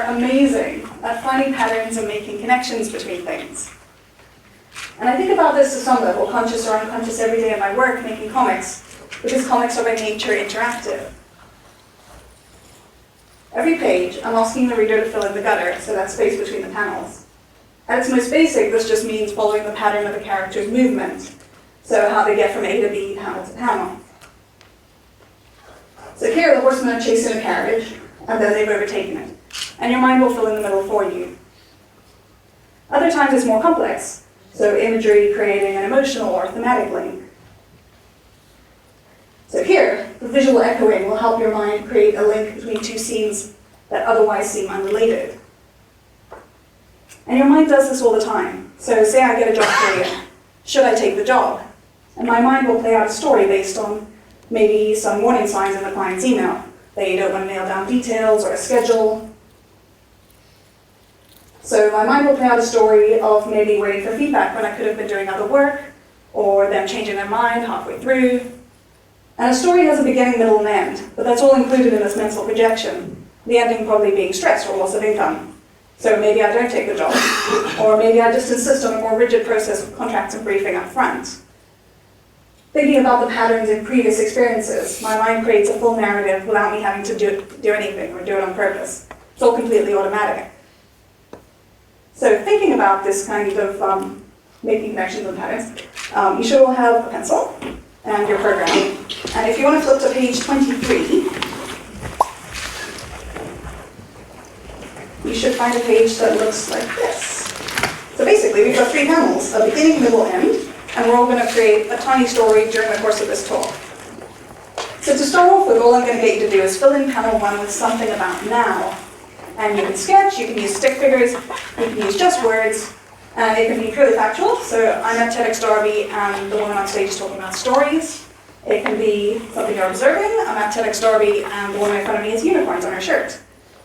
are amazing at finding patterns and making connections between things. And I think about this to some level, conscious or unconscious, every day in my work making comics, because comics are by nature interactive. Every page, I'm asking the reader to fill in the gutter, so that space between the panels. At its most basic, this just means following the pattern of the character's movement, so how they get from A to B, panel to panel. So here, the horsemen are chasing a carriage, and then they've overtaken it. And your mind will fill in the middle for you. Other times it's more complex, so imagery creating an emotional or thematic link. So here, the visual echoing will help your mind create a link between two scenes that otherwise seem unrelated. And your mind does this all the time. So say I get a job for you. Should I take the job? And my mind will play out a story based on maybe some warning signs in the client's email, that you don't want to nail down details or a schedule. So my mind will play out a story of maybe waiting for feedback when I could have been doing other work, or them changing their mind halfway through. And a story has a beginning, middle, and end, but that's all included in this mental projection, the ending probably being stress or loss of income. So maybe I don't take the job, or maybe I just insist on a more rigid process of contracts and briefing up front. Thinking about the patterns in previous experiences, my mind creates a full narrative without me having to do anything or do it on purpose. It's all completely automatic. So thinking about this kind of making connections and patterns, you should all have a pencil and your program. And if you want to flip to page 23, you should find a page that looks like this. So basically, we've got 3 panels, a beginning, middle, end, and we're all going to create a tiny story during the course of this talk. So to start off with, all I'm going to get you to do is fill in panel 1 with something about now. And you can sketch, you can use stick figures, you can use just words, and it can be purely factual. So I'm at TEDxDerby and the woman on stage is talking about stories. It can be something you're observing. I'm at TEDxDerby and the woman in front of me has unicorns on her shirt.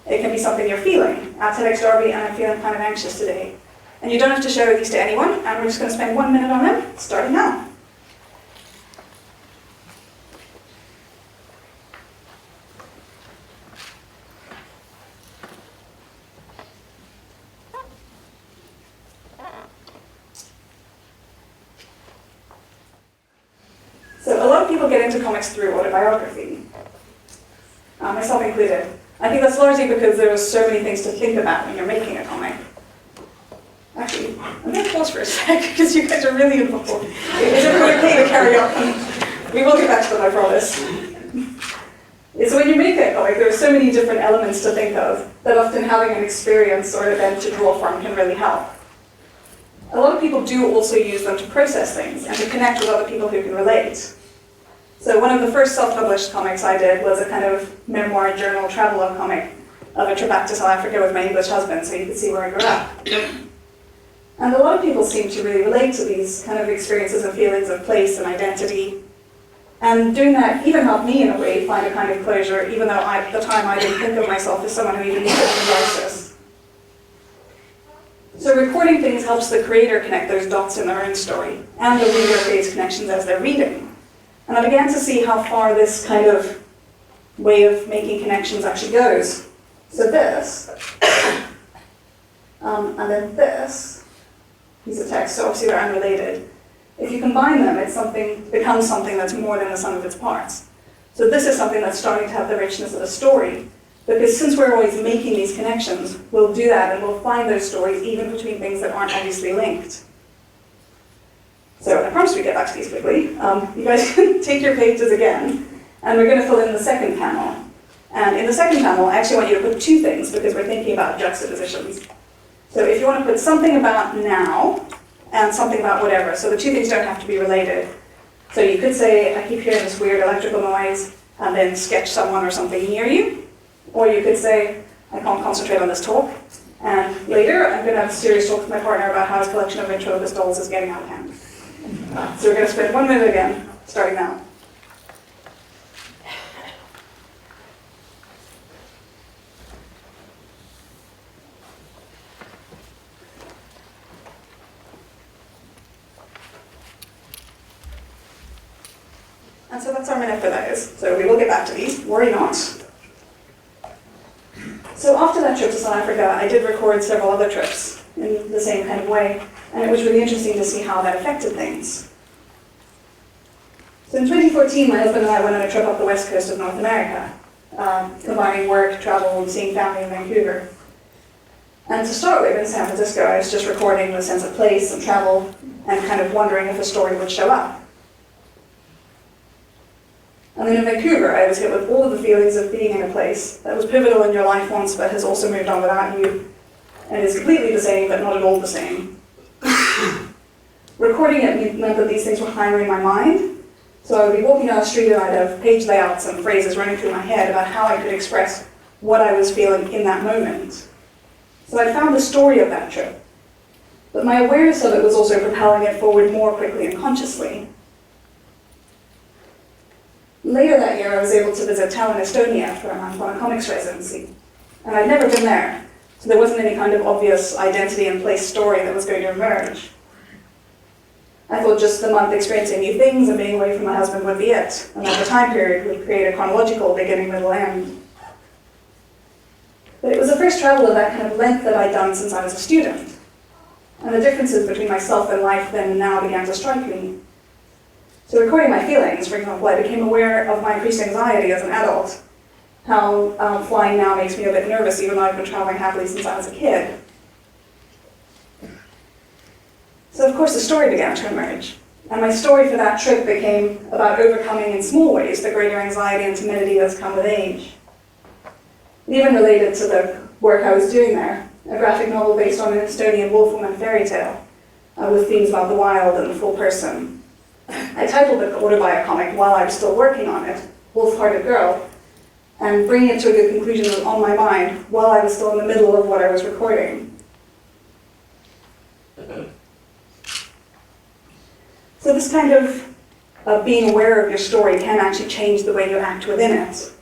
It can be something you're feeling. At TEDxDerby and I'm feeling kind of anxious today. And you don't have to show these to anyone, and we're just going to spend 1 minute on them, starting now. So a lot of people get into comics through autobiography, myself included. I think that's largely because there are so many things to think about when you're making a comic. Actually, I'm going to pause for a sec because you guys are really involved. Is everyone okay to carry on? We will get back to them, I promise. So when you make a comic, there are so many different elements to think of that often having an experience or event to draw from can really help. A lot of people do also use them to process things and to connect with other people who can relate. So one of the first self-published comics I did was a kind of memoir, journal, travelogue comic of a trip back to South Africa with my English husband, so you could see where I grew up. And a lot of people seem to really relate to these kind of experiences and feelings of place and identity. And doing that even helped me, in a way, find a kind of closure, even though at the time I didn't think of myself as someone who even needed catharsis. So recording things helps the creator connect those dots in their own story, and the reader creates connections as they're reading. And I began to see how far this kind of way of making connections actually goes. So this, and then this, piece of text, so obviously they're unrelated. If you combine them, it becomes something that's more than the sum of its parts. So this is something that's starting to have the richness of a story, because since we're always making these connections, we'll do that and we'll find those stories even between things that aren't obviously linked. So I promise we get back to these quickly. You guys can take your pages again, and we're going to fill in the second panel. And in the second panel, I actually want you to put 2 things, because we're thinking about juxtapositions. So if you want to put something about now, and something about whatever, so the 2 things don't have to be related. So you could say, I keep hearing this weird electrical noise, and then sketch someone or something near you. Or you could say, I can't concentrate on this talk, and later I'm going to have a serious talk with my partner about how his collection of ventriloquist dolls is getting out of hand. So we're going to spend 1 minute again, starting now. And so that's our minute for those. So we will get back to these, worry not. So So after that trip to South Africa, I did record several other trips in the same kind of way, and it was really interesting to see how that affected things. So in 2014, my husband and I went on a trip up the west coast of North America, combining work, travel, and seeing family in Vancouver. And to start with, in San Francisco, I was just recording the sense of place and travel and kind of wondering if a story would show up. And then in Vancouver, I was hit with all of the feelings of being in a place that was pivotal in your life once, but has also moved on without you, and is completely the same, but not at all the same. Recording it meant that these things were higher in my mind, so I would be walking down the street and I'd have page layouts and phrases running through my head about how I could express what I was feeling in that moment. So I found the story of that trip, but my awareness of it was also propelling it forward more quickly and consciously. Later that year, I was able to visit Tallinn, Estonia for a month on a comics residency. And I'd never been there, so there wasn't any kind of obvious identity and place story that was going to emerge. I thought just the month experiencing new things and being away from my husband would be it, and that the time period would create a chronological beginning, middle, end. But it was the first travel of that kind of length that I'd done since I was a student. And the differences between myself and life then and now began to strike me. So recording my feelings, for example, I became aware of my increased anxiety as an adult, how flying now makes me a bit nervous even though I've been traveling happily since I was a kid. So of course the story began to emerge, and my story for that trip became about overcoming in small ways the greater anxiety and timidity that's come with age. It even related to the work I was doing there, a graphic novel based on an Estonian wolf woman fairy tale, with themes about the wild and the full person. I titled the auto-biographic while I was still working on it, Wolf-Hearted Girl, and bringing it to a good conclusion was on my mind while I was still in the middle of what I was recording. So this kind of being aware of your story can actually change the way you act within it.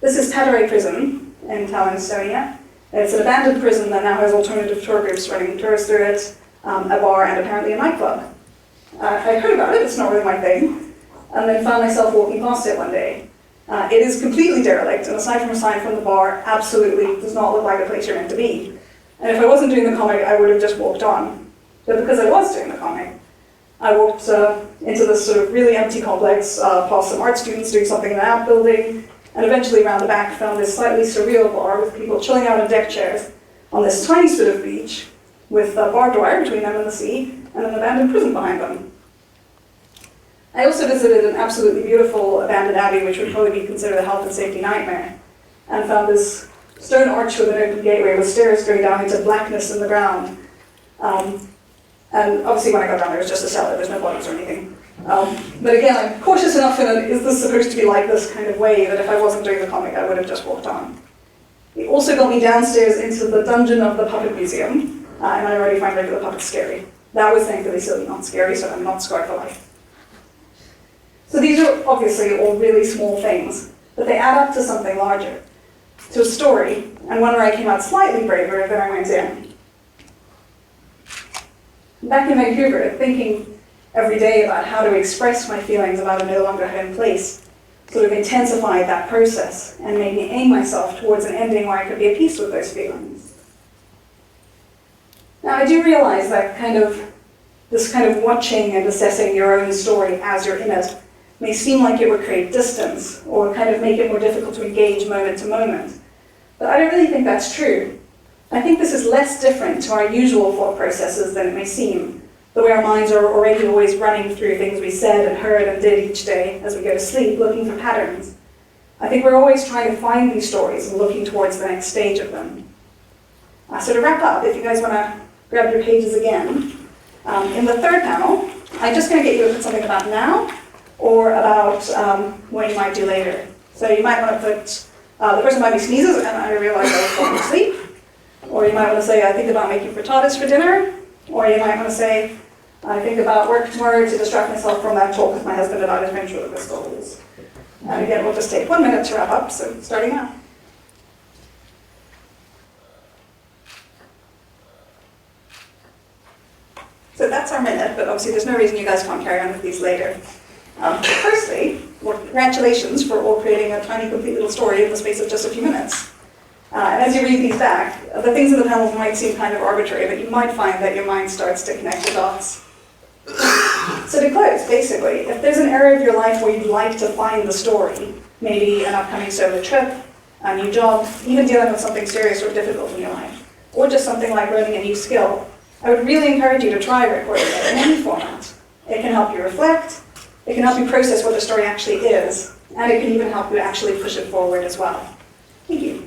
This is Patarei Prison in Tallinn, Estonia. It's an abandoned prison that now has alternative tour groups running tours through it, a bar, and apparently a nightclub. I heard about it, it's not really my thing, and then found myself walking past it one day. It is completely derelict, and aside from a sign from the bar, absolutely does not look like a place you're meant to be. And if I wasn't doing the comic, I would have just walked on. But because I was doing the comic, I walked into this sort of really empty complex, past some art students doing something in an app building, and eventually around the back found this slightly surreal bar with people chilling out in deck chairs on this tiny strip of beach with barbed wire between them and the sea, and an abandoned prison behind them. I also visited an absolutely beautiful abandoned abbey, which would probably be considered a health and safety nightmare, and found this stone arch with an open gateway with stairs going down into blackness in the ground. And obviously when I got down there, it was just a cellar, there's no bodies or anything. But again, I'm cautious enough in it, is this supposed to be like this kind of way, that if I wasn't doing the comic, I would have just walked on. It also got me downstairs into the dungeon of the puppet museum, and I already find regular puppets scary. That was thankfully silly, not scary, so I'm not scarred for life. So these are obviously all really small things, but they add up to something larger, to a story, and one where I came out slightly braver than I went in. Back in Vancouver, thinking every day about how to express my feelings about a no longer home place sort of intensified that process and made me aim myself towards an ending where I could be at peace with those feelings. Now I do realize that this kind of watching and assessing your own story as you're in it may seem like it would create distance or kind of make it more difficult to engage moment to moment. But I don't really think that's true. I think this is less different to our usual thought processes than it may seem, the way our minds are already always running through things we said and heard and did each day as we go to sleep, looking for patterns. I think we're always trying to find these stories and looking towards the next stage of them. So to wrap up, if you guys want to grab your pages again, in the third panel, I'm just going to get you to put something about now or about what you might do later. So you might want to put, the person might be sneezes and I realize I was falling asleep. Or you might want to say, I think about making frittatas for dinner. Or you might want to say, I think about work tomorrow to distract myself from that talk with my husband about his ventriloquist dolls. And again, we'll just take 1 minute to wrap up, so starting now. So that's our minute, but obviously there's no reason you guys can't carry on with these later. Firstly, well, congratulations for all creating a tiny, complete little story in the space of just a few minutes. And as you read these back, the things in the panels might seem kind of arbitrary, but you might find that your mind starts to connect the dots. So to close, basically, if there's an area of your life where you'd like to find the story, maybe an upcoming solo trip, a new job, even dealing with something serious or difficult in your life, or just something like learning a new skill, I would really encourage you to try recording it in any format. It can help you reflect, it can help you process what the story actually is, and it can even help you actually push it forward as well. Thank you.